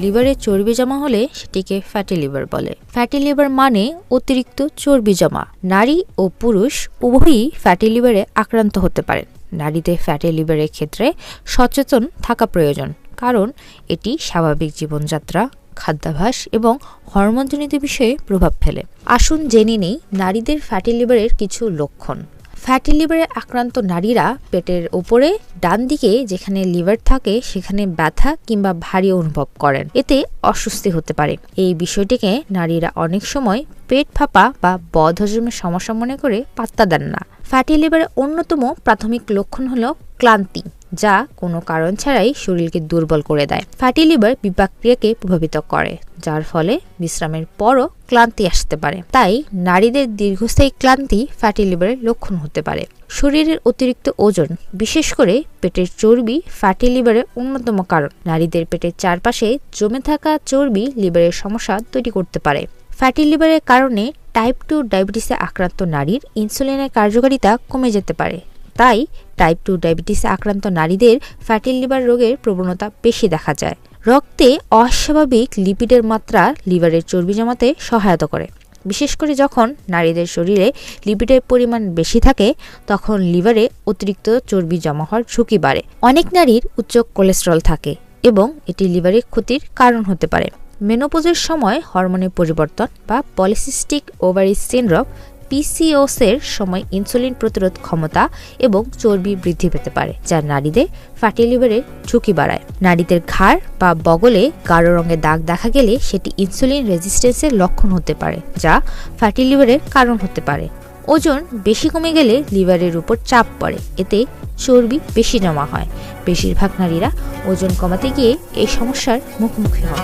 লিভারে চর্বি জমা হলে সেটিকে ফ্যাটি লিভার বলে। ফ্যাটি লিভার মানে অতিরিক্ত চর্বি জমা। নারী ও পুরুষ উভয়ই ফ্যাটি লিভারে আক্রান্ত হতে পারেন। নারীদের ফ্যাটি লিভারের ক্ষেত্রে সচেতন থাকা প্রয়োজন, কারণ এটি স্বাভাবিক জীবনযাত্রা, খাদ্যাভ্যাস এবং হরমোনজনিত বিষয়ে প্রভাব ফেলে। আসুন জেনে নেই নারীদের ফ্যাটি লিভারের কিছু লক্ষণ। ফ্যাটি লিভারে আক্রান্ত নারীরা পেটের ওপরে ডান দিকে যেখানে লিভার থাকে সেখানে ব্যথা কিংবা ভারী অনুভব করেন। এতে অস্বস্তি হতে পারে। এই বিষয়টিকে নারীরা অনেক সময় পেট ফাঁপা বা বদহজমের সমস্যা মনে করে পাত্তা দেন না। ফ্যাটি লিভারের অন্যতম প্রাথমিক লক্ষণ হলো ক্লান্তি, যা কোনো কারণ ছাড়াই শরীরকে দুর্বল করে দেয়। ফ্যাটি লিভার বিপাক ক্রিয়াকে প্রভাবিত করে, যার ফলে বিশ্রামের পরও ক্লান্তি আসতে পারে। তাই নারীদের দীর্ঘস্থায়ী ক্লান্তি ফ্যাটি লিভারের লক্ষণ হতে পারে। শরীরের অতিরিক্ত ওজন, বিশেষ করে পেটের চর্বি ফ্যাটি লিভারের অন্যতম কারণ। নারীদের পেটের চারপাশে জমে থাকা চর্বি লিভারের সমস্যা তৈরি করতে পারে। ফ্যাটি লিভারের কারণে টাইপ 2 ডায়াবেটিসে আক্রান্ত নারীর ইনসুলিনের কার্যকারিতা কমে যেতে পারে। তাই টাইপ 2 ডায়াবেটিসে আক্রান্ত নারীদের ফ্যাটি লিভার রোগের প্রবণতা বেশি দেখা যায়। রক্তে অস্বাভাবিক লিপিডের মাত্রা লিভারের চর্বি জমাতে সহায়তা করে। বিশেষ করে যখন নারীদের শরীরে লিপিডের পরিমাণ বেশি থাকে, তখন লিভারে অতিরিক্ত চর্বি জমা হওয়ার ঝুঁকি বাড়ে। অনেক নারীর উচ্চ কোলেস্টেরল থাকে এবং এটি লিভারের ক্ষতির কারণ হতে পারে। মেনোপজের সময় হরমোনের পরিবর্তন বা পলিসিস্টিক ওভারি সিনড্রোম PCOS এর সময় ইনসুলিন প্রতিরোধ ক্ষমতা এবং চর্বি বৃদ্ধি পেতে পারে, যা নারীদের ফ্যাটি লিভারের ঝুঁকি বাড়ায়। নারীদের ঘাড় বা বগলে গাঢ় রঙের দাগ দেখা গেলে সেটি ইনসুলিন রেজিস্ট্যান্সের লক্ষণ হতে পারে, যা ফ্যাটি লিভারের কারণ হতে পারে। ওজন বেশি কমে গেলে লিভারের উপর চাপ পড়ে, এতে চর্বি বেশি জমা হয়। বেশিরভাগ নারীরা ওজন কমাতে গিয়ে এই সমস্যার মুখোমুখি হন।